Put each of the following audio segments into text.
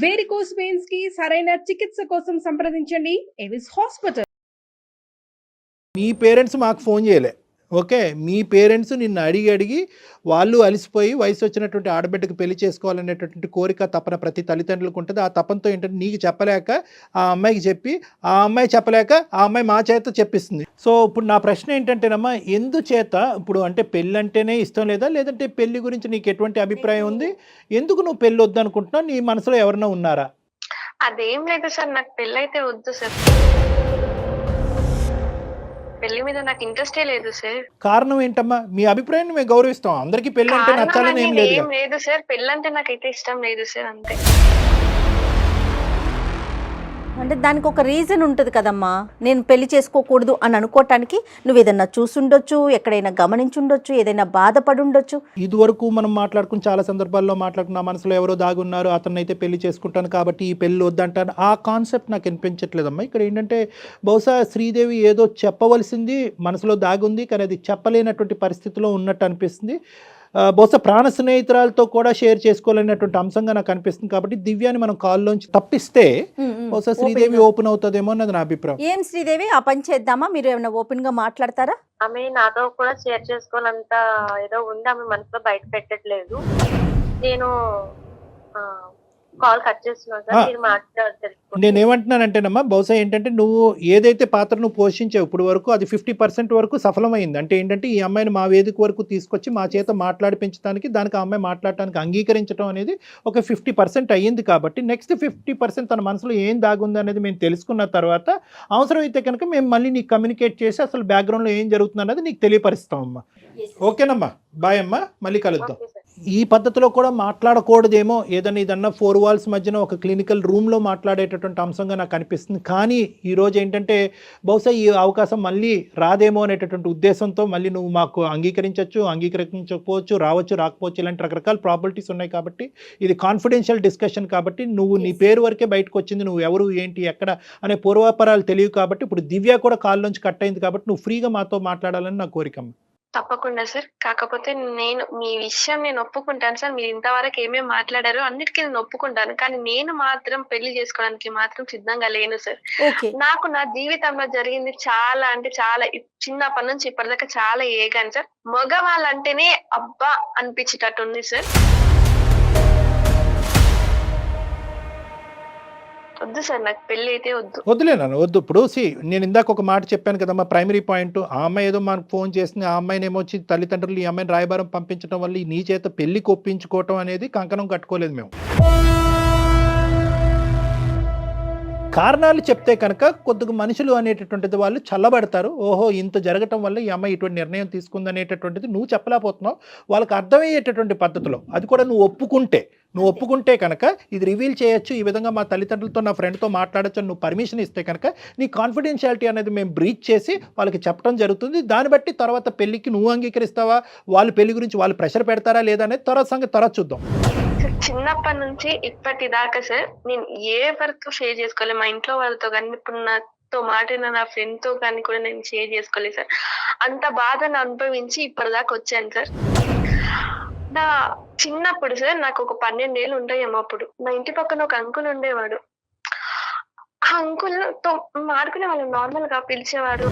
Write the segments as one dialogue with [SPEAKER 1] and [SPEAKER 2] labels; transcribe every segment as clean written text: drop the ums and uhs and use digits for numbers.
[SPEAKER 1] Varicose veins కి సరైన చికిత్స కోసం సంప్రదించండి ఎవిస్ హాస్పిటల్.
[SPEAKER 2] మీ పేరెంట్స్ మాకు ఫోన్ చేయలే, ఓకే? మీ పేరెంట్స్ నిన్ను అడిగి వాళ్ళు అలసిపోయి వయసు వచ్చినటువంటి ఆడబిడ్డకు పెళ్లి చేసుకోవాలనేటటువంటి కోరిక తపన ప్రతి తల్లిదండ్రులకు ఉంటుంది. ఆ తపనతో ఏంటంటే నీకు చెప్పలేక ఆ అమ్మాయికి చెప్పి ఆ అమ్మాయి చెప్పలేక ఆ అమ్మాయి మా చేత చెప్పిస్తుంది. సో ఇప్పుడు నా ప్రశ్న ఏంటంటేనమ్మా, ఎందుచేత ఇప్పుడు అంటే పెళ్ళి అంటేనే ఇష్టం లేదా, లేదంటే పెళ్లి గురించి నీకు ఎటువంటి అభిప్రాయం ఉంది? ఎందుకు నువ్వు పెళ్ళి వద్దు అనుకుంటున్నావు? నీ మనసులో ఎవరైనా ఉన్నారా?
[SPEAKER 3] అదేం లేదు సార్, నాకు పెళ్ళైతే వద్దు సార్. పెళ్లి మీద నాకు ఇంట్రెస్టే లేదు సార్.
[SPEAKER 2] కారణం ఏంటమ్మా? మీ అభిప్రాయాన్ని మేము గౌరవిస్తాం. అందరికీ పెళ్లి అంటే నచ్చాలని ఏం లేదు.
[SPEAKER 3] ఏం లేదు సార్, పెళ్ళంటే నాకైతే ఇష్టం లేదు సార్, అంతే.
[SPEAKER 4] అంటే దానికి ఒక రీజన్ ఉంటుంది కదమ్మా. నేను పెళ్లి చేసుకోకూడదు అని అనుకోవటానికి నువ్వు ఏదైనా చూసుండొచ్చు, ఎక్కడైనా గమనించుండొచ్చు, ఏదైనా బాధపడి ఉండొచ్చు.
[SPEAKER 2] ఇదివరకు మనం మాట్లాడుకుని చాలా సందర్భాల్లో మాట్లాడుకున్న మనసులో ఎవరో దాగున్నారు, అతన్ని అయితే పెళ్లి చేసుకుంటాను కాబట్టి ఈ పెళ్లి వద్దంటాను. ఆ కాన్సెప్ట్ నాకు వినిపించట్లేదమ్మా. ఇక్కడ ఏంటంటే బహుశా శ్రీదేవి ఏదో చెప్పవలసింది మనసులో దాగుంది, కానీ అది చెప్పలేనటువంటి పరిస్థితిలో ఉన్నట్టు అనిపిస్తుంది. బహుశా ప్రాణ స్నేహితురాలతో కూడా షేర్ చేసుకోవాలనేటువంటి అంశంగా నాకు అనిపిస్తుంది. కాబట్టి దివ్యాని మనం కాల్లోంచి తప్పిస్తే బహుశా శ్రీదేవి ఓపెన్ అవుతుందేమో అన్నది నా అభిప్రాయం.
[SPEAKER 4] ఏం శ్రీదేవి, ఆ పని చేద్దామా? మీరు ఏమైనా ఓపెన్ గా మాట్లాడతారా?
[SPEAKER 3] ఆమె నాతో కూడా షేర్ చేసుకోవాలంత ఏదో ఉంది, ఆమె మనసులో బయట పెట్టట్లేదు. నేను కాల్ కట్ చేస్తున్నాను సార్, మీరు మాట్లాడతారు.
[SPEAKER 2] నేనేమంటున్నానంటేనమ్మా, బహుశా ఏంటంటే నువ్వు ఏదైతే పాత్రను పోషించావు ఇప్పుడు వరకు అది 50% వరకు సఫలమైంది. అంటే ఏంటంటే ఈ అమ్మాయిని మా వేదిక వరకు తీసుకొచ్చి మా చేత మాట్లాడిపించడానికి, దానికి ఆ అమ్మాయి మాట్లాడటానికి అంగీకరించడం అనేది ఒక 50% అయ్యింది. కాబట్టి నెక్స్ట్ 50% తన మనసులో ఏం దాగుంది అనేది మేము తెలుసుకున్న తర్వాత అవసరమైతే కనుక మేము మళ్ళీ నీకు కమ్యూనికేట్ చేసి అసలు బ్యాక్గ్రౌండ్లో ఏం జరుగుతుంది అనేది నీకు తెలియపరుస్తామమ్మా. ఓకేనమ్మా, బాయ్ అమ్మా, మళ్ళీ కలుద్దాం. ఈ పద్ధతిలో కూడా మాట్లాడకూడదేమో, ఏదన్నా 4 వాల్స్ మధ్యన ఒక క్లినికల్ రూమ్లో మాట్లాడేటటువంటి అంశంగా నాకు అనిపిస్తుంది. కానీ ఈరోజు ఏంటంటే బహుశా ఈ అవకాశం మళ్ళీ రాదేమో అనేటటువంటి ఉద్దేశంతో మళ్ళీ నువ్వు మాకు అంగీకరించకపోవచ్చు, రావచ్చు, రాకపోవచ్చు, ఇలాంటి రకరకాల ప్రాబిలిటీస్ ఉన్నాయి. కాబట్టి ఇది కాన్ఫిడెన్షియల్ డిస్కషన్. కాబట్టి నువ్వు నీ పేరు వరకే బయటకు వచ్చింది, నువ్వు ఎవరు ఏంటి ఎక్కడ అనే పూర్వాపరాలు తెలియవు. కాబట్టి ఇప్పుడు దివ్య కూడా కాల్ నుంచి కట్ అయింది. కాబట్టి నువ్వు ఫ్రీగా మాతో మాట్లాడాలని నా కోరికమ్మ.
[SPEAKER 3] తప్పకుండా సార్. కాకపోతే నేను మీ విషయం నేను ఒప్పుకుంటాను సార్. మీరు ఇంతవరకు ఏమేమి మాట్లాడారో అన్నిటికీ నేను ఒప్పుకుంటాను. కానీ నేను మాత్రం పెళ్లి చేసుకోవడానికి మాత్రం సిద్ధంగా లేను సార్. నాకు నా జీవితంలో జరిగింది చాలా అంటే చాలా, చిన్నప్పటి నుంచి ఇప్పటిదాకా చాలా ఏగాను సార్. మగవాళ్ళంటేనే అబ్బా అనిపించేటట్టు ఉంది సార్. వద్దు సార్, నాకు పెళ్లి అయితే వద్దు.
[SPEAKER 2] వద్దులేనా? వద్దు. ఇప్పుడు నేను ఇందాక ఒక మాట చెప్పాను కదమ్మా, ప్రైమరీ పాయింట్. ఆ అమ్మాయి ఏదో మనకు ఫోన్ చేసింది, ఆ అమ్మాయిని ఏమొచ్చి తల్లిదండ్రులు ఈ అమ్మాయిని రాయబారం పంపించడం వల్ల నీ చేత పెళ్లికి ఒప్పించుకోవటం అనేది కంకణం కట్టుకోలేదు మేము. కారణాలు చెప్తే కనుక కొద్దిగా మనుషులు అనేటటువంటిది వాళ్ళు చల్లబడతారు. ఓహో, ఇంత జరగటం వల్ల ఈ అమ్మాయి ఇటువంటి నిర్ణయం తీసుకుంది అనేటటువంటిది నువ్వు చెప్పలేకపోతున్నావు. వాళ్ళకి అర్థమయ్యేటటువంటి పద్ధతిలో అది కూడా నువ్వు ఒప్పుకుంటే కనుక ఇది రివీల్ చేయొచ్చు, ఈ విధంగా మా తల్లిదండ్రులతో నా ఫ్రెండ్తో మాట్లాడచ్చు అని నువ్వు పర్మిషన్ ఇస్తే కనుక నీ కాన్ఫిడెన్షియాలిటీ అనేది మేము బ్రీచ్ చేసి వాళ్ళకి చెప్పడం జరుగుతుంది. దాన్ని బట్టి తర్వాత పెళ్లికి నువ్వు అంగీకరిస్తావా, వాళ్ళు పెళ్లి గురించి వాళ్ళు ప్రెషర్ పెడతారా లేదా అనేది తర్వాత చూద్దాం.
[SPEAKER 3] చిన్నప్పటి నుంచి ఇప్పటిదాకా సార్ నేను ఏ వరకు షేర్ చేసుకోలేదు మా ఇంట్లో వాళ్ళతో, కానీ ఇప్పుడు నాతో మాట్లాడిన నా ఫ్రెండ్ తో కానీ కూడా నేను షేర్ చేసుకోలేదు సార్. అంత బాధను అనుభవించి ఇప్పటిదాకా వచ్చాను సార్. నా చిన్నప్పుడు సార్ నాకు ఒక 12 ఏళ్ళు ఉంటాయేమో. అప్పుడు నా ఇంటి పక్కన ఒక అంకుల్ ఉండేవాడు. ఆ అంకుల్ తో మాడుకునే వాళ్ళు, నార్మల్ గా పిలిచేవాడు.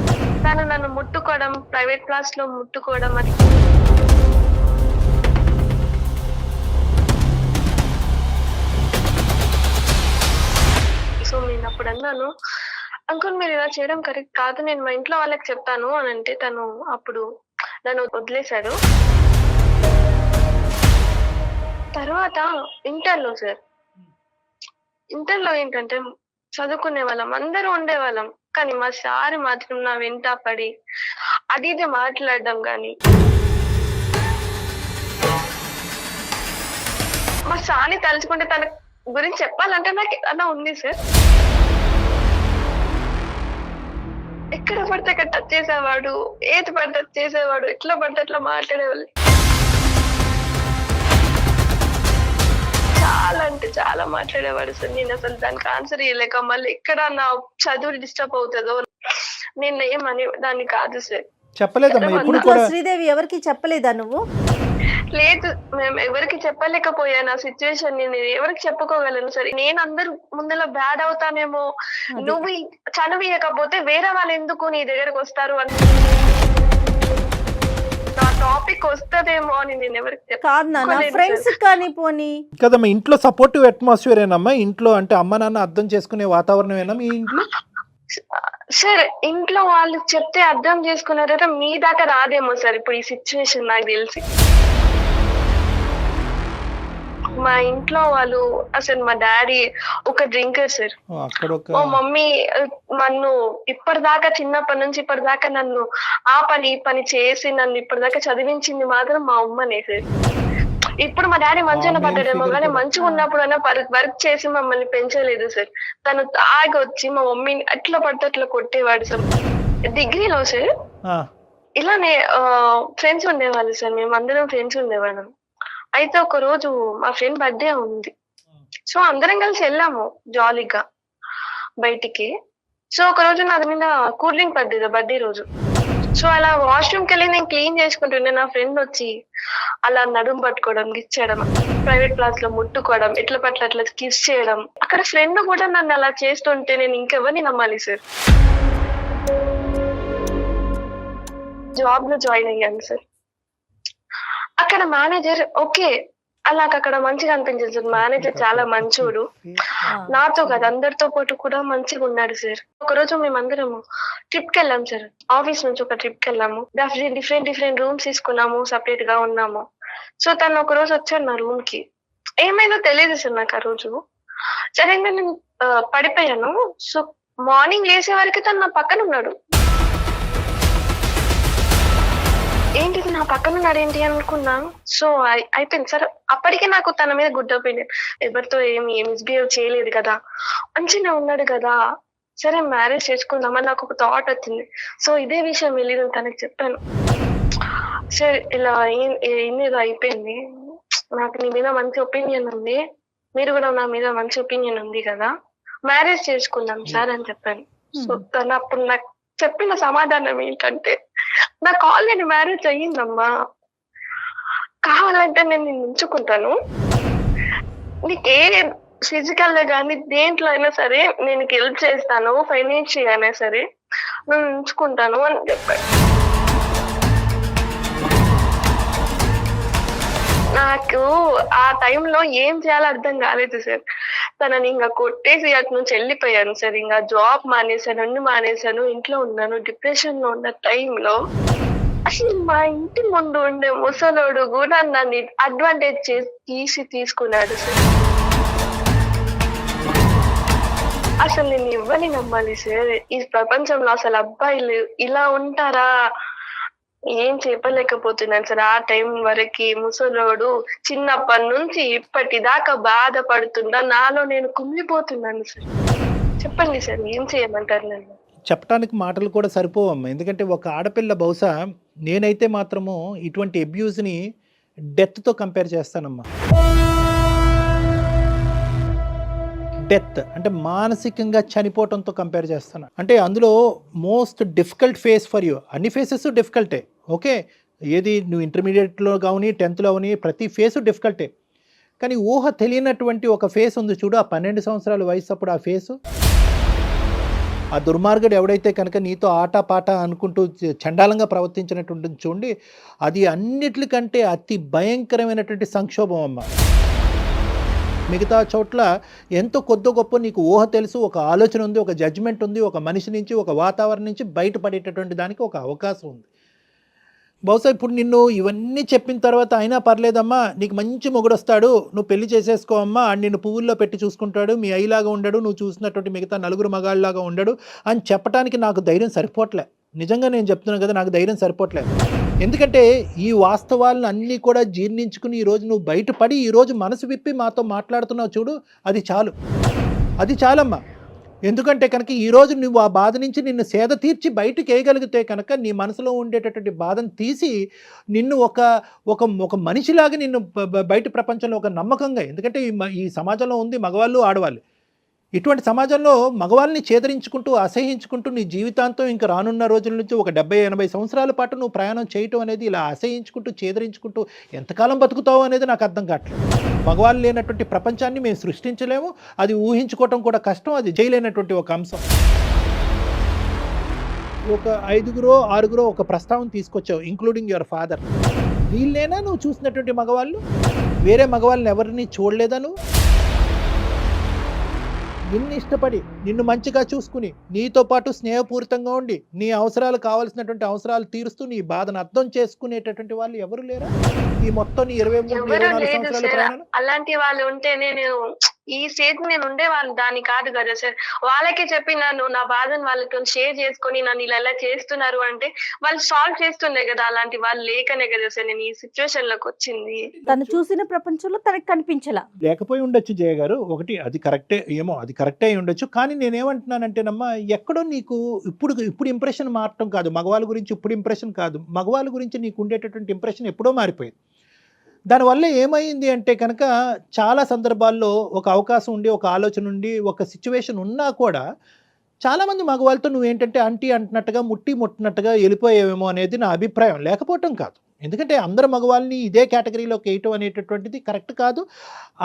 [SPEAKER 3] తను నన్ను ముట్టుకోవడం, ప్రైవేట్ క్లాస్ లో ముట్టుకోవడం, అది సో నేను అప్పుడు అన్నాను, అంకుల్ మీరు ఇలా చేయడం కరెక్ట్ కాదు, నేను మా ఇంట్లో వాళ్ళకి చెప్తాను అని అంటే తను అప్పుడు నన్ను వదిలేశాడు. తర్వాత ఇంటర్లో ఏంటంటే చదువుకునే వాళ్ళం, అందరూ ఉండేవాళ్ళం. కానీ మా సార్ మాత్రం నా వెంట పడి అది ఇది మాట్లాడడం కానీ, మా సార్ని తలుచుకుంటే తన గురించి చెప్పాలంటే నాకు అలా ఉంది సార్. ఎక్కడ పడితే అక్కడ టచ్ చేసేవాడు, ఏది పడితే చేసేవాడు, ఎట్లా పడితే అట్లా మాట్లాడేవాళ్ళు. చాలా అంటే చాలా మాట్లాడేవాడు సార్. నేను అసలు దానికి ఆన్సర్ ఇవ్వలేక మళ్ళీ ఎక్కడ నా చదువు డిస్టర్బ్ అవుతుందో నేను ఏమని దాన్ని కాదు సార్.
[SPEAKER 2] చెప్పలేదమ్మా ఎప్పుడు కూడా?
[SPEAKER 4] శ్రీదేవి ఎవరికి చెప్పలేదా నువ్వు?
[SPEAKER 3] లేదు, మేము ఎవరికి చెప్పలేకపోయాను ఆ సిచ్యువేషన్. నేను ఎవరికి చెప్పుకోగలను సరే, నేను అందరు ముందర బ్యాడ్ అవుతానేమో,
[SPEAKER 4] అది.
[SPEAKER 3] నువ్వు చనువియకపోతే వేరే వాళ్ళు ఎందుకు నీ దగ్గరకు వస్తారు అని నా టాపిక్ వస్తదేమో అని నేను ఎవరికి
[SPEAKER 4] కాదు నాన్న,
[SPEAKER 3] చెప్పుకోలేను
[SPEAKER 4] ఫ్రెండ్స్
[SPEAKER 3] సార్.
[SPEAKER 4] కానీ పోనీ.
[SPEAKER 2] కదమ్మా, ఇంట్లో సపోర్టివ్ అట్మాస్ఫియర్ ఏనమ్మా? ఇంట్లో అంటే అమ్మ నాన్న అర్థం చేసుకునే వాతావరణం ఏనా మీ ఇంట్లో?
[SPEAKER 3] సార్ ఇంట్లో వాళ్ళు చెప్తే అర్థం చేసుకున్నారంటే మీ దాకా రాదేమో సార్ ఇప్పుడు ఈ సిచ్యువేషన్ నాకు తెలిసి. మా ఇంట్లో వాళ్ళు అసలు మా డాడీ ఒక డ్రింకర్ సార్.
[SPEAKER 2] అక్కడ ఒక
[SPEAKER 3] మా మమ్మీ నన్ను ఇప్పటిదాకా చిన్నప్పటి నుంచి ఇప్పటిదాకా నన్ను ఆ పని ఈ పని చేసి నన్ను ఇప్పటిదాకా చదివించింది మాత్రం మా అమ్మనే సార్. ఇప్పుడు మా డాడీ మంచిగా పడ్డాడేమో కానీ మంచిగా ఉన్నప్పుడైనా వర్క్ చేసి మమ్మల్ని పెంచలేదు సార్. తను తాగి వచ్చి మా మమ్మీని అట్లా పడితే అట్లా కొట్టేవాడు సార్. డిగ్రీలో సార్ ఇలానే ఫ్రెండ్స్ ఉండేవాళ్ళు సార్, మేము అందరం ఫ్రెండ్స్ ఉండేవాళ్ళం. అయితే ఒక రోజు మా ఫ్రెండ్ బర్త్డే ఉంది, సో అందరం కలిసి వెళ్ళాము జాలీగా బయటికి. సో ఒక రోజు నా మీద కూల్ డ్రింక్ పడ్డది బర్త్డే రోజు. సో అలా వాష్రూమ్కి వెళ్ళి నేను క్లీన్ చేసుకుంటుండే, నా ఫ్రెండ్ వచ్చి అలా నడుము పట్టుకోవడం, గిచ్చడం, ప్రైవేట్ క్లాస్ లో ముట్టుకోవడం, ఎట్ల పట్ల అట్లా కిస్ చేయడం. అక్కడ ఫ్రెండ్ కూడా నన్ను అలా చేస్తుంటే నేను ఇంకెవరిని నమ్మాలి సార్. జాబ్ లో జాయిన్ అయ్యాను సార్. అక్కడ మేనేజర్ ఓకే, అలా అక్కడ మంచిగా అనిపించింది సార్. మేనేజర్ చాలా మంచోడు, నాతో కదా అందరితో పాటు కూడా మంచిగా ఉన్నాడు సార్. ఒక రోజు మేమందరం ట్రిప్ కి వెళ్ళాం సార్, ఆఫీస్ నుంచి ఒక ట్రిప్ కి వెళ్ళాము. డిఫరెంట్ రూమ్స్ తీసుకున్నాము, సపరేట్ గా ఉన్నాము. సో తను ఒక రోజు వచ్చాడు నా రూమ్ కి, ఏమైందో తెలియదు సార్ నాకు ఆ రోజు. సడన్గా నేను పడిపోయాను. సో మార్నింగ్ లేసే వరకు తను నా పక్కన ఉన్నాడు. ఏంటిది నా పక్కన ఉన్నాడు ఏంటి అనుకున్నా. సో అయిపోయింది సార్. అప్పటికే నాకు తన మీద గుడ్ ఒపీనియన్, ఎవరితో ఏమి మిస్బిహేవ్ చేయలేదు కదా, మంచిగా ఉన్నాడు కదా, సరే మ్యారేజ్ చేసుకుందామని నాకు ఒక థాట్ వచ్చింది. సో ఇదే విషయం వెళ్ళి నేను తనకి చెప్పాను, సరే ఇలా ఏదో అయిపోయింది, నాకు నీ మీద మంచి ఒపీనియన్ ఉంది, మీరు కూడా నా మీద మంచి ఒపీనియన్ ఉంది కదా, మ్యారేజ్ చేసుకుందాం సార్ అని చెప్పాను. సో తను అప్పుడు నాకు చెప్పిన సమాధానం ఏంటంటే, నాకు ఆల్రెడీ మ్యారేజ్ అయ్యిందమ్మా, కావాలంటే నేను నిన్ను ఉంచుకుంటాను, నీకే ఫిజికల్ గా కానీ దేంట్లో అయినా సరే నేను హెల్ప్ చేస్తాను, ఫైనాన్షియల్ అయినా సరే నేను ఉంచుకుంటాను అని చెప్పాడు. నాకు ఆ టైంలో ఏం చేయాలో అర్థం కాలేదు సార్. తనని ఇంకా కొట్టేసి అటు నుంచి వెళ్ళిపోయాను సార్. ఇంకా జాబ్ మానేశాను, అన్ని మానేశాను, ఇంట్లో ఉన్నాను. డిప్రెషన్ లో ఉన్న టైంలో అసలు మా ఇంటి ముందు ఉండే ముసలోడు కూడా నన్ను అడ్వాంటేజ్ చేసి తీసుకున్నాడు సార్. అసలు నేను ఇవ్వని నమ్మాలి సార్, ఈ ప్రపంచంలో అసలు అబ్బాయిలు ఇలా ఉంటారా, ఏం చెప్పలేకపోతున్నాను సార్. ఆ టైం వరకు ముసలోడు చిన్నప్పటి నుంచి ఇప్పటిదాకా బాధపడుతుండా, నాలో నేను కుమిలిపోతున్నాను సార్. చెప్పండి సార్, ఏం చేయమంటారు నన్ను?
[SPEAKER 2] చెప్పడానికి మాటలు కూడా సరిపోవమ్మా. ఎందుకంటే ఒక ఆడపిల్ల బహుశా నేనైతే మాత్రము ఇటువంటి అబ్యూజ్ని డెత్తో కంపేర్ చేస్తానమ్మా. డెత్ అంటే మానసికంగా చనిపోవటంతో కంపేర్ చేస్తాను. అంటే అందులో most difficult face for you. అన్ని ఫేసెస్ డిఫికల్టే, ఓకే, ఏది నువ్వు ఇంటర్మీడియట్లో కానీ 10th కానీ ప్రతి ఫేసు డిఫికల్టే. కానీ ఊహ తెలియనటువంటి ఒక ఫేస్ ఉంది చూడు, ఆ 12 సంవత్సరాల వయసు అప్పుడు ఆ ఫేసు, ఆ దుర్మార్గుడు ఎవడైతే కనుక నీతో ఆటపాట అనుకుంటూ చండాలంగా ప్రవర్తించినటువంటి చూడండి, అది అన్నిటికంటే అతి భయంకరమైనటువంటి సంక్షోభం అమ్మ. మిగతా చోట్ల ఎంతో కొద్ది గొప్ప నీకు ఊహ తెలుసు, ఒక ఆలోచన ఉంది, ఒక జడ్జిమెంట్ ఉంది, ఒక మనిషి నుంచి ఒక వాతావరణం నుంచి బయటపడేటటువంటి దానికి ఒక అవకాశం ఉంది. బహుశా ఇప్పుడు నిన్ను ఇవన్నీ చెప్పిన తర్వాత అయినా పర్లేదమ్మా, నీకు మంచి మొగుడు వస్తాడు, నువ్వు పెళ్లి చేసేసుకో అమ్మా, అని నిన్ను పువ్వుల్లో పెట్టి చూసుకుంటాడు, మీ అయ్యలాగా ఉండడు, నువ్వు చూసినటువంటి మిగతా నలుగురు మగాళ్ళలాగా ఉండడు అని చెప్పడానికి నాకు ధైర్యం సరిపోవట్లే. నిజంగా నేను చెప్తున్నాను కదా, నాకు ధైర్యం సరిపోవట్లేదు. ఎందుకంటే ఈ వాస్తవాలను అన్నీ కూడా జీర్ణించుకుని ఈరోజు నువ్వు బయటపడి ఈరోజు మనసు విప్పి మాతో మాట్లాడుతున్నావు చూడు, అది చాలు, అది చాలమ్మా. ఎందుకంటే కనుక ఈరోజు నువ్వు ఆ బాధ నుంచి నిన్ను సేద తీర్చి బయటకు వేయగలిగితే కనుక నీ మనసులో ఉండేటటువంటి బాధను తీసి నిన్ను ఒక మనిషిలాగా నిన్ను బయట ప్రపంచంలో ఒక నమ్మకంగా, ఎందుకంటే ఈ సమాజంలో ఉంది మగవాళ్ళు ఆడవాళ్ళు, ఇటువంటి సమాజంలో మగవాళ్ళని చేదరించుకుంటూ అసహించుకుంటూ నీ జీవితాంతం ఇంకా రానున్న రోజుల నుంచి ఒక 70-80 సంవత్సరాల పాటు నువ్వు ప్రయాణం చేయటం అనేది ఇలా అసహించుకుంటూ చేదరించుకుంటూ ఎంతకాలం బతుకుతావు అనేది నాకు అర్థం కావట్లేదు. మగవాళ్ళు లేనటువంటి ప్రపంచాన్ని మేము సృష్టించలేము, అది ఊహించుకోవటం కూడా కష్టం, అది చేయలేనటువంటి ఒక అంశం. ఒక 5-6 ఒక ప్రస్తావన తీసుకొచ్చావు, ఇంక్లూడింగ్ యువర్ ఫాదర్. వీళ్ళేనా నువ్వు చూసినటువంటి మగవాళ్ళు? వేరే మగవాళ్ళని ఎవరిని చూడలేదా నువ్వు? నిన్ను ఇష్టపడి నిన్ను మంచిగా చూసుకుని నీతో పాటు స్నేహపూరితంగా ఉండి నీ అవసరాలు కావాల్సినటువంటి అవసరాలు తీరుస్తూ నీ బాధను అర్థం చేసుకునేటటువంటి వాళ్ళు ఎవరు లేరా ఈ మొత్తం నీ 23-24
[SPEAKER 3] ఎవరు లేదు
[SPEAKER 2] సంవత్సరాల
[SPEAKER 3] సార్.
[SPEAKER 2] ప్రయాణం?
[SPEAKER 3] అలాంటి వాళ్ళు ఉంటేనే నేను ఈ స్టేజ్ నేను ఉండేవాళ్ళు దాని కాదు కదా సార్. వాళ్ళకే చెప్పి నన్ను నా బాధను వాళ్ళతో షేర్ చేసుకొని నన్ను ఇలా చేస్తున్నారు అంటే వాళ్ళు సాల్వ్ చేస్తుండే కదా. అలాంటి వాళ్ళు లేకనే కదా సార్ నేను ఈ సిచ్యువేషన్ లోకి వచ్చింది.
[SPEAKER 4] తను చూసిన ప్రపంచంలో తనకి కనిపించలా.
[SPEAKER 2] లేకపోయి ఉండొచ్చు జయ గారు, ఒకటి అది కరెక్టే, ఏమో అది కరెక్టే అయి ఉండొచ్చు. కానీ నేనేమంటున్నానంటేనమ్మా, ఎక్కడో నీకు ఇప్పుడు ఇంప్రెషన్ మారటం కాదు, మగవాళ్ళ గురించి ఇప్పుడు ఇంప్రెషన్ కాదు, మగవాళ్ళ గురించి నీకు ఉండేటటువంటి ఇంప్రెషన్ ఎప్పుడో మారిపోయింది. దానివల్ల ఏమైంది అంటే కనుక చాలా సందర్భాల్లో ఒక అవకాశం ఉండి ఒక ఆలోచన ఉండి ఒక సిచ్యువేషన్ ఉన్నా కూడా చాలామంది మగవాళ్ళతో నువ్వేంటంటే అంటీ అంటున్నట్టుగా ముట్టినట్టుగా వెళ్ళిపోయేవేమో అనేది నా అభిప్రాయం. లేకపోవటం కాదు, ఎందుకంటే అందరు మగవాళ్ళని ఇదే కేటగిరీలోకి వేయటం అనేటటువంటిది కరెక్ట్ కాదు.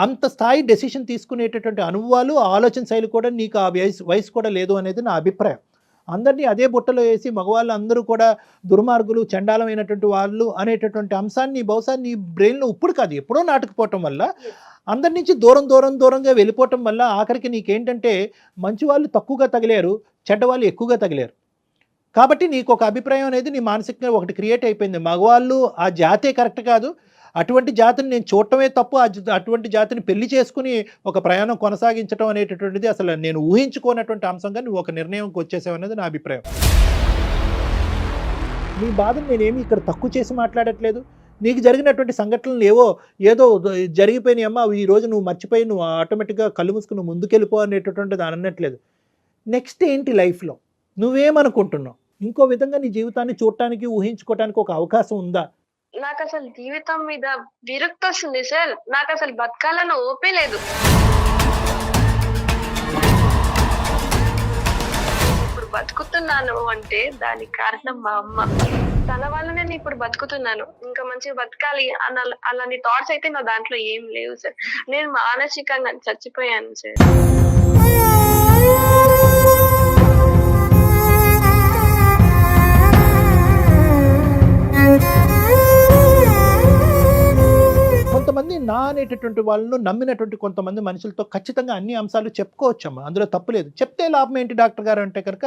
[SPEAKER 2] అంత స్థాయి డెసిషన్ తీసుకునేటటువంటి అనుభవాలు ఆలోచన శైలి కూడా నీకు ఆ వయసు కూడా లేదు అనేది నా అభిప్రాయం. అందరినీ అదే బుట్టలో వేసి మగవాళ్ళు అందరూ కూడా దుర్మార్గులు చండాలమైనటువంటి వాళ్ళు అనేటటువంటి అంశాన్ని బహుశా నీ బ్రెయిన్లో ఇప్పుడు కాదు ఎప్పుడో నాటుకుపోవటం వల్ల అందరి నుంచి దూరంగా వెళ్ళిపోవటం వల్ల ఆఖరికి నీకేంటంటే మంచి వాళ్ళు తక్కువగా తగిలారు, చెడ్డవాళ్ళు ఎక్కువగా తగిలారు. కాబట్టి నీకు ఒక అభిప్రాయం అనేది నీ మానసికంగా ఒకటి క్రియేట్ అయిపోయింది. మగవాళ్ళు ఆ జాతే కరెక్ట్ కాదు, అటువంటి జాతిని నేను చూడటమే తప్పు, అటువంటి జాతిని పెళ్లి చేసుకుని ఒక ప్రయాణం కొనసాగించడం అనేటటువంటిది అసలు నేను ఊహించుకోనటువంటి అంశంగా నువ్వు ఒక నిర్ణయంకి వచ్చేసావు అనేది నా అభిప్రాయం. నీ బాధను నేనేమి ఇక్కడ తక్కువ చేసి మాట్లాడట్లేదు. నీకు జరిగినటువంటి సంఘటనలు ఏదో జరిగిపోయినాయి అమ్మా, ఈ రోజు నువ్వు మర్చిపోయి నువ్వు ఆటోమేటిక్గా కళ్ళు మూసుకుని నువ్వు ముందుకెళ్ళిపో అనేటటువంటిది అనట్లేదు. నెక్స్ట్ ఏంటి లైఫ్లో నువ్వేమనుకుంటున్నావు? ఇంకో విధంగా నీ జీవితాన్ని చూడటానికి ఊహించుకోవటానికి ఒక అవకాశం ఉందా?
[SPEAKER 3] నాకు అసలు జీవితం మీద విరక్తి వస్తుంది సార్. నాకు అసలు బతకాలని ఓపే లేదు. ఇప్పుడు బతుకుతున్నాను అంటే దానికి కారణం మా అమ్మ. తన వల్ల నేను ఇప్పుడు బతుకుతున్నాను. ఇంకా మంచిగా బతకాలి అలాంటి థాట్స్ అయితే నా దాంట్లో ఏం లేవు సార్. నేను మానసికంగా చచ్చిపోయాను సార్.
[SPEAKER 2] కొంతమంది నా అనేటటువంటి వాళ్ళను నమ్మినటువంటి కొంతమంది మనుషులతో ఖచ్చితంగా అన్ని అంశాలు చెప్పుకోవచ్చమ్మా, అందులో తప్పులేదు. చెప్తే లాభం ఏంటి డాక్టర్ గారు అంటే కనుక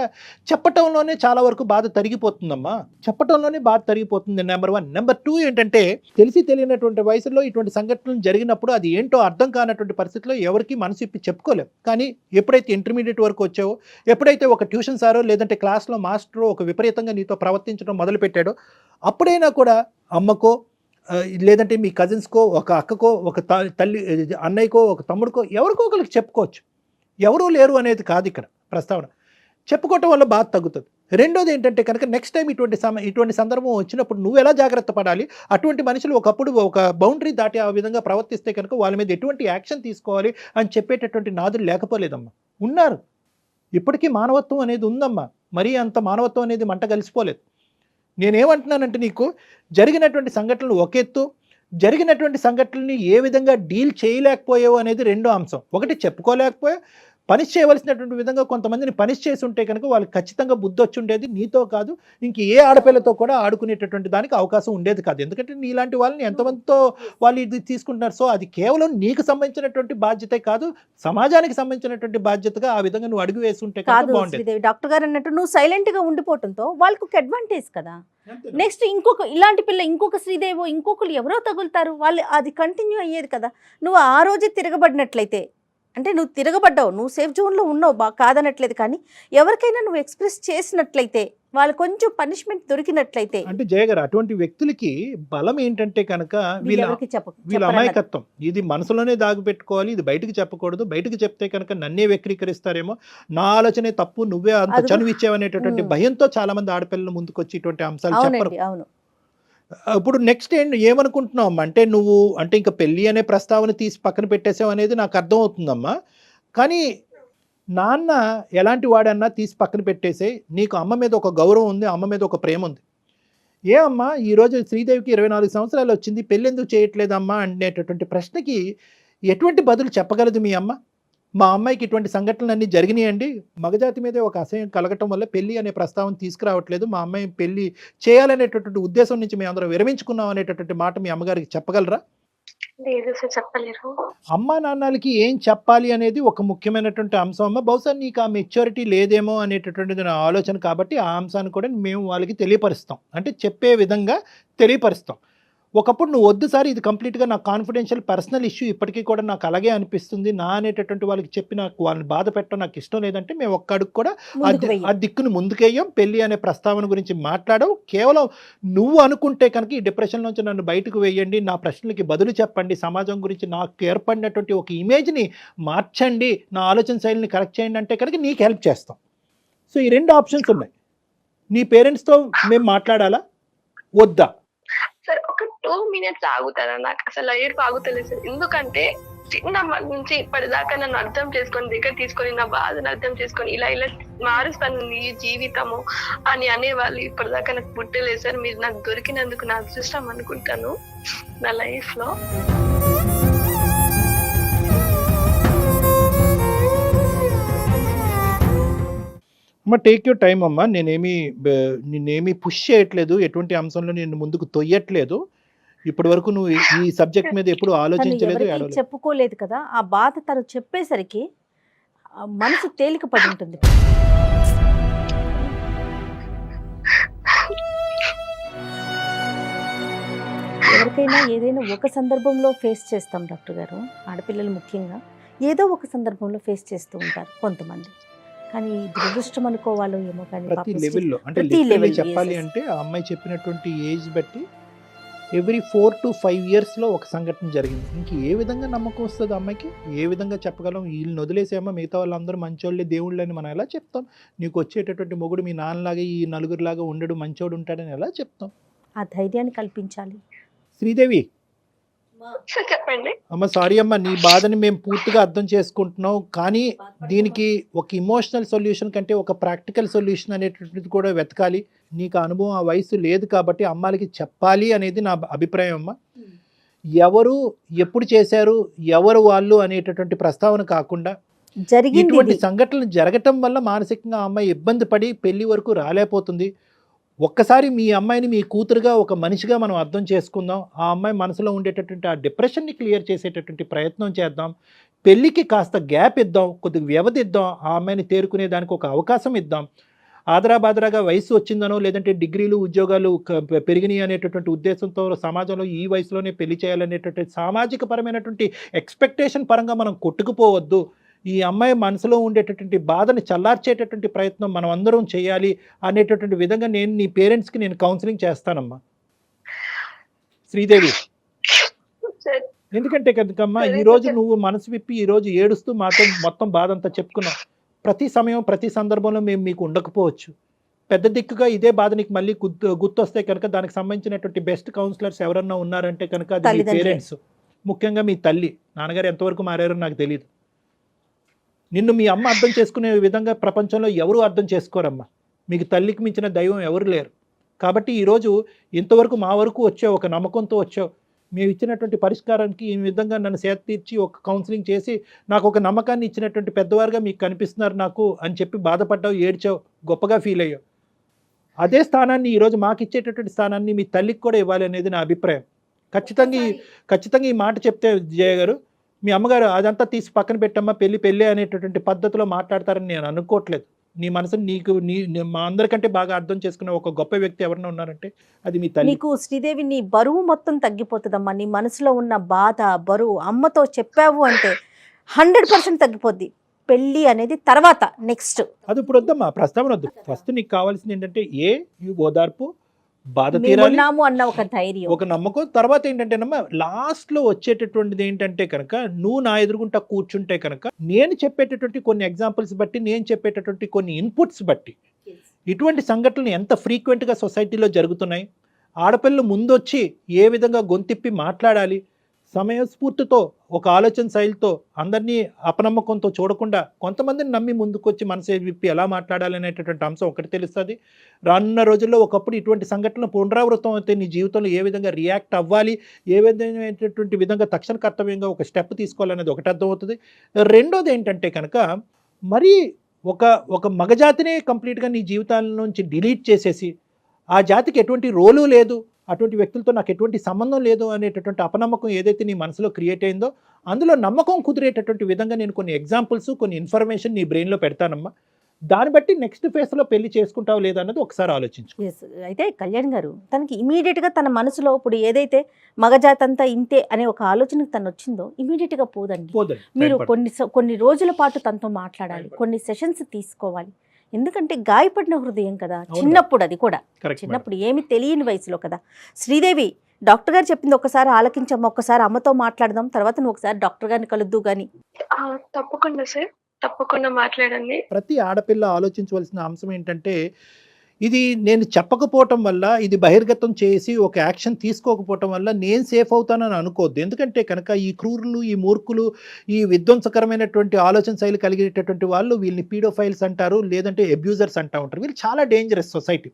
[SPEAKER 2] చెప్పటంలోనే చాలా వరకు బాధ తరిగిపోతుందమ్మా, చెప్పటంలోనే బాధ తరిగిపోతుంది. నెంబర్ 1. నెంబర్ 2 ఏంటంటే తెలిసి తెలియనటువంటి వయసులో ఇటువంటి సంఘటనలు జరిగినప్పుడు అది ఏంటో అర్థం కానటువంటి పరిస్థితిలో ఎవరికి మనసు ఇప్పి చెప్పుకోలేం. కానీ ఎప్పుడైతే ఇంటర్మీడియట్ వరకు వచ్చావో, ఎప్పుడైతే ఒక ట్యూషన్ సారో లేదంటే క్లాస్లో మాస్టరో ఒక విపరీతంగా నీతో ప్రవర్తించడం మొదలుపెట్టాడో అప్పుడైనా కూడా అమ్మకో లేదంటే మీ కజిన్స్కో, ఒక అక్కకో, ఒక తల్లి అన్నయ్యకో, ఒక తమ్ముడికో ఎవరికో ఒకరికి చెప్పుకోవచ్చు. ఎవరూ లేరు అనేది కాదు ఇక్కడ ప్రస్తావన. చెప్పుకోవటం వల్ల బాధ తగ్గుతుంది. రెండోది ఏంటంటే కనుక నెక్స్ట్ టైం ఇటువంటి సందర్భం వచ్చినప్పుడు నువ్వు ఎలా జాగ్రత్త పడాలి, అటువంటి మనుషులు ఒకప్పుడు ఒక బౌండరీ దాటి ఆ విధంగా ప్రవర్తిస్తే కనుక వాళ్ళ మీద ఎటువంటి యాక్షన్ తీసుకోవాలి అని చెప్పేటటువంటి నాదులు లేకపోలేదమ్మా, ఉన్నారు. ఇప్పటికీ మానవత్వం అనేది ఉందమ్మా, మరీ అంత మానవత్వం అనేది మంట కలిసిపోలేదు. నేనేమంటున్నానంటే నీకు జరిగినటువంటి సంఘటనలు ఒక ఎత్తు, జరిగినటువంటి సంఘటనల్ని ఏ విధంగా డీల్ చేయలేకపోయావు అనేది రెండో అంశం. ఒకటి చెప్పుకోలేకపోయా, పనిష్ చేయవలసినటువంటి విధంగా కొంతమందిని పనిష్ చేసి ఉంటే కనుక వాళ్ళకి ఖచ్చితంగా బుద్ధి వచ్చి ఉండేది. నీతో కాదు ఇంక ఏ ఆడపిల్లతో కూడా ఆడుకునేటటువంటి దానికి అవకాశం ఉండేది కాదు. ఎందుకంటే నీలాంటి వాళ్ళని ఎంతమందితో వాళ్ళు ఇది తీసుకుంటున్నారు. సో అది కేవలం నీకు సంబంధించినటువంటి బాధ్యతే కాదు, సమాజానికి సంబంధించినటువంటి బాధ్యతగా ఆ విధంగా నువ్వు అడుగు వేసి ఉంటే
[SPEAKER 4] కాదు
[SPEAKER 2] బాగుండేది.
[SPEAKER 4] శ్రీదేవి, డాక్టర్ గారు అన్నట్టు నువ్వు సైలెంట్ గా ఉండిపోవటంతో వాళ్ళకి ఒక అడ్వాంటేజ్ కదా. నెక్స్ట్ ఇలాంటి పిల్ల ఇంకొక శ్రీదేవో ఇంకొకరు ఎవరో తగులుతారు, వాళ్ళు అది కంటిన్యూ అయ్యేది కదా. నువ్వు ఆ రోజే తిరగబడినట్లయితే, అంటే నువ్వు తిరగబడ్డావు, నువ్వు సేఫ్ జోన్లో ఉన్నావు, కాదనట్లేదు. కానీ ఎవరికైనా నువ్వు ఎక్స్ప్రెస్ చేసినట్లయితే, వాళ్ళు కొంచెం పనిష్మెంట్ దొరికినట్లయితే,
[SPEAKER 2] అంటే జయగారు అటువంటి వ్యక్తులకి బలం ఏంటంటే కనుక వీళ్ళ అమాయకత్వం. ఇది మనసులోనే దాగిపెట్టుకోవాలి, ఇది బయటకు చెప్పకూడదు. బయటకు చెప్తే కనుక నన్నే వక్రీకరిస్తారేమో, నా ఆలోచనే తప్పు, నువ్వే అంత చనువు ఇచ్చావనేటటువంటి భయంతో చాలా మంది ఆడపిల్లలు ముందుకు వచ్చి ఇటువంటి అంశాలు చెప్పరు.
[SPEAKER 4] అవును.
[SPEAKER 2] ఇప్పుడు నెక్స్ట్ ఏమనుకుంటున్నావు అంటే నువ్వు అంటే ఇంకా పెళ్ళి అనే ప్రస్తావన తీసి పక్కన పెట్టేసావు అనేది నాకు అర్థమవుతుందమ్మా. కానీ నాన్న ఎలాంటి వాడన్నా తీసి పక్కన పెట్టేసే, నీకు అమ్మ మీద ఒక గౌరవం ఉంది, అమ్మ మీద ఒక ప్రేమ ఉంది. ఏ అమ్మా ఈరోజు శ్రీదేవికి 24 సంవత్సరాలు వచ్చింది, పెళ్ళి ఎందుకు చేయట్లేదమ్మా అనేటటువంటి ప్రశ్నకి ఎటువంటి బదులు చెప్పగలదు మీ అమ్మ? మా అమ్మాయికి ఇటువంటి సంఘటనలు అన్నీ జరిగినాయండి, మగజాతి మీదే ఒక అసహ్యం కలగటం వల్ల పెళ్ళి అనే ప్రస్తావన తీసుకురావట్లేదు, మా అమ్మాయి పెళ్ళి చేయాలనేటటువంటి ఉద్దేశం నుంచి మేము అందరం విరమించుకున్నాం అనేటటువంటి మాట మీ అమ్మగారికి చెప్పగలరా?
[SPEAKER 3] లేదు సార్, చెప్పలేరు.
[SPEAKER 2] అమ్మా నాన్నలకి ఏం చెప్పాలి అనేది ఒక ముఖ్యమైనటువంటి అంశం అమ్మ. బహుశా నీకు ఆ మెచ్యూరిటీ లేదేమో అనేటటువంటిది నా ఆలోచన, కాబట్టి ఆ అంశాన్ని కూడా మేము వాళ్ళకి తెలియపరుస్తాం, అంటే చెప్పే విధంగా తెలియపరుస్తాం. ఒకప్పుడు నువ్వు వద్దు సార్, ఇది కంప్లీట్గా నాకు కాన్ఫిడెన్షియల్ పర్సనల్ ఇష్యూ, ఇప్పటికీ కూడా నాకు అలాగే అనిపిస్తుంది నా అనేటటువంటి వాళ్ళకి చెప్పి నాకు వాళ్ళని బాధ పెట్టడం నాకు ఇష్టం లేదంటే మేము ఒక్క అడుగు కూడా ఆ దిక్కును ముందుకేయం, పెళ్ళి అనే ప్రస్తావన గురించి మాట్లాడవు. కేవలం నువ్వు అనుకుంటే కనుక ఈ డిప్రెషన్ నుంచి నన్ను బయటకు వేయండి, నా ప్రశ్నలకి బదులు చెప్పండి, సమాజం గురించి నాకు ఏర్పడినటువంటి ఒక ఇమేజ్ని మార్చండి, నా ఆలోచన శైలిని కరెక్ట్ చేయండి అంటే కనుక నీకు హెల్ప్ చేస్తాం. సో ఈ 2 ఆప్షన్స్ ఉన్నాయి. నీ పేరెంట్స్తో మేము మాట్లాడాలా వద్దా?
[SPEAKER 3] సార్ ఒక 2 minutes ఆగుతారా? నాకు అసలు ఏడుపు ఆగుతలేదు సార్. ఎందుకంటే చిన్నప్పటి నుంచి ఇప్పటిదాకా నన్ను అర్థం చేసుకొని, దగ్గర తీసుకొని, నా బాధను అర్థం చేసుకొని ఇలా మారుస్తాను నీ జీవితము అని అనేవాళ్ళు ఇప్పటిదాకా నాకు పుట్టలేదు సార్. మీరు నాకు దొరికినందుకు నా అదృష్టం అనుకుంటాను నా లైఫ్ లో.
[SPEAKER 2] అమ్మ టేక్ యూర్ టైం అమ్మ, నేనేమి పుష్ చేయట్లేదు, ఎటువంటి అంశంలో నేను ముందుకు తొయ్యట్లేదు. ఇప్పటి వరకు నువ్వు ఈ సబ్జెక్ట్ మీద ఎప్పుడు ఆలోచించలేదు,
[SPEAKER 4] చెప్పుకోలేదు కదా. ఆ బాధ తను చెప్పేసరికి మనసు తేలిక పడి ఉంటుంది. ఎవరికైనా ఏదైనా ఒక సందర్భంలో ఫేస్ చేస్తాం డాక్టర్ గారు, ఆడపిల్లలు ముఖ్యంగా ఏదో ఒక సందర్భంలో ఫేస్ చేస్తూ ఉంటారు కొంతమంది. కానీ దురదృష్టం అనుకోవాలో ఏమో, కానీ
[SPEAKER 2] ప్రతి లెవెల్లో అంటే చెప్పాలి అంటే ఆ అమ్మాయి చెప్పినటువంటి ఏజ్ బట్టి ఎవ్రీ 4 to 5 yearsలో ఒక సంఘటన జరిగింది. ఇంక ఏ విధంగా నమ్మకం వస్తుంది అమ్మాయికి? ఏ విధంగా చెప్పగలం? వీళ్ళని వదిలేసేమో మిగతా వాళ్ళందరూ మంచోళ్ళే, దేవుళ్ళే అని మనం ఎలా చెప్తాం? నీకు వచ్చేటటువంటి మొగుడు మీ నాన్నలాగా ఈ నలుగురిలాగా ఉండడు, మంచోడు ఉంటాడని ఎలా చెప్తాం?
[SPEAKER 4] ఆ ధైర్యాన్ని కల్పించాలి.
[SPEAKER 2] శ్రీదేవి
[SPEAKER 3] చెప్పండి
[SPEAKER 2] అమ్మ, సారీ అమ్మ, నీ బాధని మేము పూర్తిగా అర్థం చేసుకుంటున్నాం, కానీ దీనికి ఒక ఇమోషనల్ సొల్యూషన్ కంటే ఒక ప్రాక్టికల్ సొల్యూషన్ అనేటటువంటిది కూడా వెతకాలి. నీకు అనుభవం ఆ వయసు లేదు కాబట్టి అమ్మాయికి చెప్పాలి అనేది నా అభిప్రాయం అమ్మ. ఎవరు ఎప్పుడు చేశారు, ఎవరు వాళ్ళు అనేటటువంటి ప్రస్తావన కాకుండా ఇటువంటి సంఘటనలు జరగటం వల్ల మానసికంగా ఆ అమ్మాయి ఇబ్బంది పడి పెళ్లి వరకు రాలేకపోతుంది. ఒక్కసారి మీ అమ్మాయిని మీ కూతురుగా ఒక మనిషిగా మనం అర్థం చేసుకుందాం. ఆ అమ్మాయి మనసులో ఉండేటటువంటి ఆ డిప్రెషన్ని క్లియర్ చేసేటటువంటి ప్రయత్నం చేద్దాం. పెళ్ళికి కాస్త గ్యాప్ ఇద్దాం, కొద్దిగా వ్యవధి ఇద్దాం, ఆ అమ్మాయిని తేరుకునే దానికి ఒక అవకాశం ఇద్దాం. ఆదరాబాదరాగా వయసు వచ్చిందనో లేదంటే డిగ్రీలు ఉద్యోగాలు పెరిగినాయి అనేటటువంటి ఉద్దేశంతో సమాజంలో ఈ వయసులోనే పెళ్లి చేయాలనేటటువంటి సామాజిక పరమైనటువంటి ఎక్స్పెక్టేషన్ పరంగా మనం కొట్టుకుపోవద్దు. ఈ అమ్మాయి మనసులో ఉండేటటువంటి బాధని చల్లార్చేటటువంటి ప్రయత్నం మనం అందరం చేయాలి అనేటటువంటి విధంగా నేను నీ పేరెంట్స్కి నేను కౌన్సిలింగ్ చేస్తానమ్మా శ్రీదేవి. ఎందుకంటే కనుకమ్మా ఈరోజు నువ్వు మనసు విప్పి ఈరోజు ఏడుస్తూ మాతో మొత్తం బాధ అంతా చెప్పుకున్నావు. ప్రతి సమయం ప్రతి సందర్భంలో మేము మీకు ఉండకపోవచ్చు. పెద్ద దిక్కుగా ఇదే బాధ నీకు మళ్ళీ గుర్తొస్తే కనుక దానికి సంబంధించినటువంటి బెస్ట్ కౌన్సిలర్స్ ఎవరన్నా ఉన్నారంటే కనుక అది మీ పేరెంట్స్, ముఖ్యంగా మీ తల్లి. నాన్నగారు ఎంతవరకు మారారో నాకు తెలియదు. నిన్ను మీ అమ్మ అర్థం చేసుకునే విధంగా ప్రపంచంలో ఎవరు అర్థం చేసుకోరమ్మా. మీకు తల్లికి మించిన దైవం ఎవరు లేరు. కాబట్టి ఈరోజు ఇంతవరకు మా వరకు వచ్చావు, ఒక నమ్మకంతో వచ్చావు. మేము ఇచ్చినటువంటి పరిష్కారానికి ఈ విధంగా నన్ను సేద తీర్చి ఒక కౌన్సిలింగ్ చేసి నాకు ఒక నమ్మకాన్ని ఇచ్చినటువంటి పెద్దవారుగా మీకు కనిపిస్తున్నారు నాకు అని చెప్పి బాధపడ్డావు, ఏడ్చావు, గొప్పగా ఫీల్ అయ్యావు. అదే స్థానాన్ని ఈరోజు మాకు ఇచ్చేటటువంటి స్థానాన్ని మీ తల్లికి కూడా ఇవ్వాలి అనేది నా అభిప్రాయం. ఖచ్చితంగా ఈ మాట చెప్తే జయ గారు, మీ అమ్మగారు అదంతా తీసి పక్కన పెట్టమ్మా, పెళ్ళి అనేటటువంటి పద్ధతిలో మాట్లాడతారని నేను అనుకోవట్లేదు. నీ మనసుని నీకు మా అందరికంటే బాగా అర్థం చేసుకునే ఒక గొప్ప వ్యక్తి ఎవరైనా ఉన్నారంటే అది మీ తల్లి.
[SPEAKER 4] నీకు శ్రీదేవి నీ బరువు మొత్తం తగ్గిపోతుందమ్మా. నీ మనసులో ఉన్న బాధ బరువు అమ్మతో చెప్పావు అంటే 100% తగ్గిపోద్ది. పెళ్ళి అనేది తర్వాత నెక్స్ట్,
[SPEAKER 2] అది ఇప్పుడు వద్దమ్మా, ప్రస్తావన వద్దు. ఫస్ట్ నీకు కావాల్సింది ఏంటంటే ఓదార్పు, బాధ తీరాలి
[SPEAKER 4] అన్న ఒక ధైర్యం,
[SPEAKER 2] ఒక నమ్మకం. తర్వాత ఏంటంటేనమ్మా లాస్ట్ లో వచ్చేటటువంటిది ఏంటంటే కనుక నువ్వు నా ఎదురుగుంటా కూర్చుంటే కనుక నేను చెప్పేటటువంటి కొన్ని ఎగ్జాంపుల్స్ బట్టి, నేను చెప్పేటటువంటి కొన్ని ఇన్పుట్స్ బట్టి ఇటువంటి సంఘటనలు ఎంత ఫ్రీక్వెంట్గా సొసైటీలో జరుగుతున్నాయి, ఆడపిల్లలు ముందొచ్చి ఏ విధంగా గొంతిప్పి మాట్లాడాలి, సమయస్ఫూర్తితో ఒక ఆలోచన శైలితో అందరినీ అపనమ్మకంతో చూడకుండా కొంతమందిని నమ్మి ముందుకొచ్చి మనసు విప్పి ఎలా మాట్లాడాలనేటటువంటి అంశం ఒకటి తెలుస్తుంది. రానున్న రోజుల్లో ఒకప్పుడు ఇటువంటి సంఘటనలు పునరావృతం అయితే నీ జీవితంలో ఏ విధంగా రియాక్ట్ అవ్వాలి, ఏ విధమైనటువంటి విధంగా తక్షణ కర్తవ్యంగా ఒక స్టెప్ తీసుకోవాలనేది ఒకటి అర్థమవుతుంది. రెండోది ఏంటంటే కనుక మరీ ఒక మగజాతినే కంప్లీట్గా నీ జీవితాల నుంచి డిలీట్ చేసేసి ఆ జాతికి ఎటువంటి రోలు లేదు, అటువంటి వ్యక్తులతో నాకు ఎటువంటి సంబంధం లేదు అనేటటువంటి అపనమ్మకం ఏదైతే నీ మనసులో క్రియేట్ అయిందో అందులో నమ్మకం కుదిరేటటువంటి విధంగా నేను కొన్ని ఎగ్జాంపుల్స్ కొన్ని ఇన్ఫర్మేషన్ నీ బ్రెయిన్లో పెడతానమ్మా. దాన్ని బట్టి నెక్స్ట్ ఫేజ్లో పెళ్లి చేసుకుంటావు లేదా అన్నది ఒకసారి ఆలోచించు.
[SPEAKER 4] ఎస్, అయితే కళ్యాణ్ గారు తనకి ఇమీడియట్గా తన మనసులో ఇప్పుడు ఏదైతే మగజాతి అంతా ఇంతే అనే ఒక ఆలోచనకు తను వచ్చిందో ఇమీడియట్గా పోదండి. మీరు కొన్ని రోజుల పాటు తనతో మాట్లాడాలి, కొన్ని సెషన్స్ తీసుకోవాలి. ఎందుకంటే గాయపడిన హృదయం కదా, చిన్నప్పుడు అది కూడా చిన్నప్పుడు ఏమి తెలియని వయసులో కదా. శ్రీదేవి డాక్టర్ గారు చెప్పింది ఒకసారి ఆలకించమ్మా, ఒకసారి అమ్మతో మాట్లాడదాం, తర్వాత నువ్వు ఒకసారి డాక్టర్ గారిని కలుద్దు గాని.
[SPEAKER 3] తప్పకుండా సార్, తప్పకుండా మాట్లాడండి.
[SPEAKER 2] ప్రతి ఆడపిల్ల ఆలోచించవలసిన అంశం ఏంటంటే ఇది నేను చెప్పకపోవటం వల్ల, ఇది బహిర్గతం చేసి ఒక యాక్షన్ తీసుకోకపోవటం వల్ల నేను సేఫ్ అవుతానని అనుకోవద్దు. ఎందుకంటే కనుక ఈ క్రూరులు, ఈ మూర్ఖులు, ఈ విధ్వంసకరమైనటువంటి ఆలోచన శైలి కలిగేటటువంటి వాళ్ళు వీళ్ళని పీడోఫైల్స్ అంటారు, లేదంటే అబ్యూజర్స్ అంటూ ఉంటారు. వీళ్ళు చాలా డేంజరస్ సొసైటీ.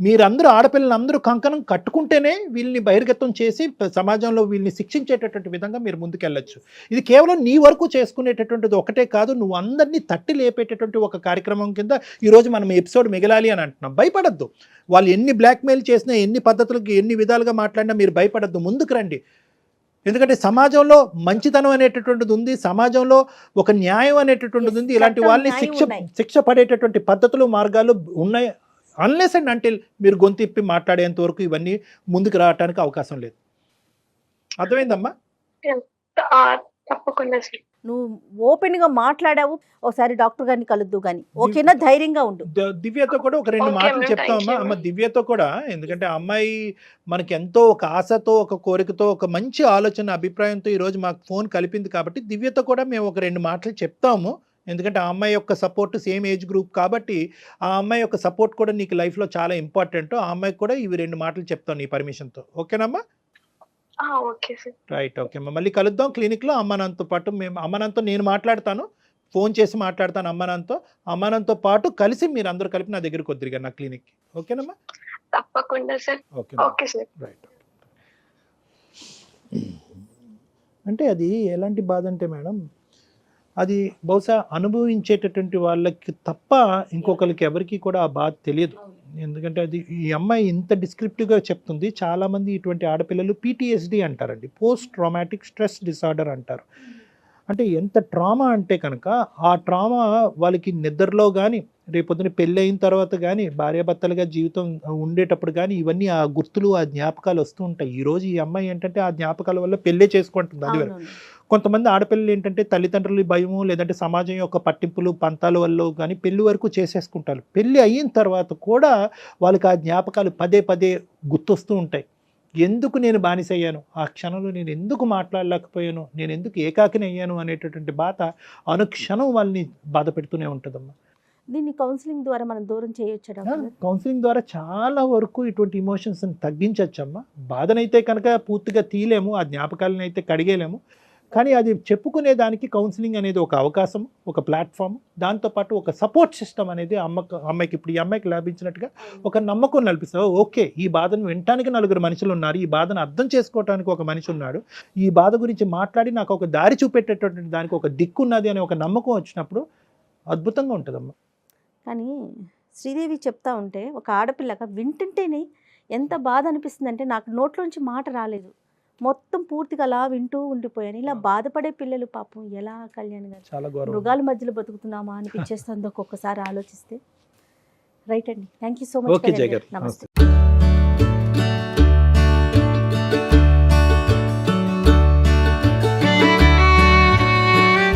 [SPEAKER 2] మీరందరూ ఆడపిల్లలందరూ కంకణం కట్టుకుంటేనే వీళ్ళని బహిర్గతం చేసి సమాజంలో వీళ్ళని శిక్షించేటటువంటి విధంగా మీరు ముందుకెళ్ళచ్చు. ఇది కేవలం నీ వరకు చేసుకునేటటువంటిది ఒకటే కాదు, నువ్వు అందరినీ తట్టి లేపేటటువంటి ఒక కార్యక్రమం కింద ఈరోజు మనం ఎపిసోడ్ మిగలాలి అని అంటున్నాం. భయపడద్దు. వాళ్ళు ఎన్ని బ్లాక్మెయిల్ చేసినా, ఎన్ని పద్ధతులకు, ఎన్ని విధాలుగా మాట్లాడినా మీరు భయపడద్దు, ముందుకు రండి. ఎందుకంటే సమాజంలో మంచితనం అనేటటువంటిది ఉంది, సమాజంలో ఒక న్యాయం అనేటటువంటిది ఉంది. ఇలాంటి వాళ్ళని శిక్ష పడేటటువంటి పద్ధతులు, మార్గాలు ఉన్నాయి. అన్లెస్ అండ్ అంటిల్ మీరు గొంతిప్పి మాట్లాడేంత వరకు ఇవన్నీ ముందుకు రావడానికి అవకాశం లేదు. అర్థమైందమ్మా?
[SPEAKER 3] తప్పకుండా సార్.
[SPEAKER 4] నువ్వు ఓపెన్ గా మాట్లాడావు, ఒకసారి డాక్టర్ గారిని కలుద్దు గాని, ఓకేనా? ధైర్యంగా ఉండు.
[SPEAKER 2] దివ్యతో కూడా ఒక రెండు మాటలు చెప్తామమ్మా. అమ్మ దివ్యతో కూడా, ఎందుకంటే అమ్మాయి మనకి ఎంతో ఒక ఆశతో, ఒక కోరికతో, ఒక మంచి ఆలోచన, అభిప్రాయంతో ఈరోజు మాకు ఫోన్ కలిపింది కాబట్టి దివ్యతో కూడా మేము ఒక రెండు మాటలు చెప్తాము. ఎందుకంటే ఆ అమ్మాయి యొక్క సపోర్ట్ సేమ్ ఏజ్ గ్రూప్ కాబట్టి ఆ అమ్మాయి యొక్క సపోర్ట్ కూడా నీకు లైఫ్లో చాలా ఇంపార్టెంట్. ఆ అమ్మాయికి కూడా ఇవి రెండు మాటలు చెప్తాను నీ పర్మిషన్తో. ఓకేనమ్మా?
[SPEAKER 3] Okay sir.
[SPEAKER 2] రైట్, ఓకే అమ్మా. మళ్ళీ కలుద్దాం క్లినిక్లో. అమ్మానంతో పాటు అమ్మానంతో నేను మాట్లాడతాను, ఫోన్ చేసి మాట్లాడతాను అమ్మానంతో పాటు కలిసి మీరు అందరూ కలిపి నా దగ్గరికి వద్దురుగా నా క్లినిక్కి. ఓకేనమ్మా?
[SPEAKER 3] తప్పకుండా సార్. Okay sir.
[SPEAKER 2] రైట్. అంటే అది ఎలాంటి బాధ అంటే మేడం, అది బహుశా అనుభవించేటటువంటి వాళ్ళకి తప్ప ఇంకొకరికి ఎవరికి కూడా ఆ బాధ తెలియదు. ఎందుకంటే అది ఈ అమ్మాయి ఇంత డిస్క్రిప్టివ్గా చెప్తుంది. చాలామంది ఇటువంటి ఆడపిల్లలు PTSD అంటారండి, పోస్ట్ ట్రామాటిక్ స్ట్రెస్ డిసార్డర్ అంటారు. అంటే ఎంత ట్రామా అంటే కనుక ఆ ట్రామా వాళ్ళకి నిద్రలో కానీ, రేపొద్దున పెళ్ళి అయిన తర్వాత కానీ, భార్యాభర్తలుగా జీవితం ఉండేటప్పుడు కానీ ఇవన్నీ ఆ గుర్తులు, ఆ జ్ఞాపకాలు వస్తూ ఉంటాయి. ఈరోజు ఈ అమ్మాయి ఏంటంటే ఆ జ్ఞాపకాల వల్ల పెళ్ళే చేసుకుంటుంది. అది కొంతమంది ఆడపిల్లలు ఏంటంటే తల్లిదండ్రుల భయము, లేదంటే సమాజం యొక్క పట్టింపులు, పంతాల వల్ల కానీ పెళ్లి వరకు చేసేసుకుంటారు. పెళ్ళి అయిన తర్వాత కూడా వాళ్ళకి ఆ జ్ఞాపకాలు పదే పదే గుర్తొస్తూ ఉంటాయి. ఎందుకు నేను బానిస అయ్యాను, ఆ క్షణంలో నేను ఎందుకు మాట్లాడలేకపోయాను, నేను ఎందుకు ఏకాకిని అయ్యాను అనేటటువంటి బాధ అనుక్షణం వాళ్ళని బాధ పెడుతూనే ఉంటుందమ్మా.
[SPEAKER 4] దీన్ని కౌన్సిలింగ్ ద్వారా మనం దూరం చేయొచ్చా?
[SPEAKER 2] కౌన్సిలింగ్ ద్వారా చాలా వరకు ఇటువంటి ఇమోషన్స్ని తగ్గించవచ్చమ్మా. బాధనైతే కనుక పూర్తిగా తీయలేము, ఆ జ్ఞాపకాలను అయితే కడిగేలేము. కానీ అది చెప్పుకునే దానికి కౌన్సిలింగ్ అనేది ఒక అవకాశం, ఒక ప్లాట్ఫామ్. దాంతోపాటు ఒక సపోర్ట్ సిస్టమ్ అనేది అమ్మాయికి ఇప్పుడు ఈ అమ్మాయికి లభించినట్టుగా ఒక నమ్మకం నడిపిస్తావు. ఓకే, ఈ బాధను వినటానికి నలుగురు మనుషులు ఉన్నారు, ఈ బాధను అర్థం చేసుకోవడానికి ఒక మనిషి ఉన్నాడు, ఈ బాధ గురించి మాట్లాడి నాకు ఒక దారి చూపెట్టేటటువంటి దానికి ఒక దిక్కు ఉన్నది అనే ఒక నమ్మకం వచ్చినప్పుడు అద్భుతంగా ఉంటుందమ్మా.
[SPEAKER 4] కానీ శ్రీదేవి చెప్తా ఉంటే ఒక ఆడపిల్లగా వింటుంటేనే ఎంత బాధ అనిపిస్తుందంటే నాకు నోట్లోంచి మాట రాలేదు, మొత్తం పూర్తిగా అలా వింటూ ఉండిపోయాను. ఇలా బాధపడే పిల్లలు పాపం ఎలా కళ్యాణ్ గారు, మృగాల మధ్యలో బతుకుతున్నామా అనిపించేస్తుంది ఒక్కొక్కసారి ఆలోచిస్తే. రైట్ అండి, థ్యాంక్ యూ సో మచ్. నమస్తే.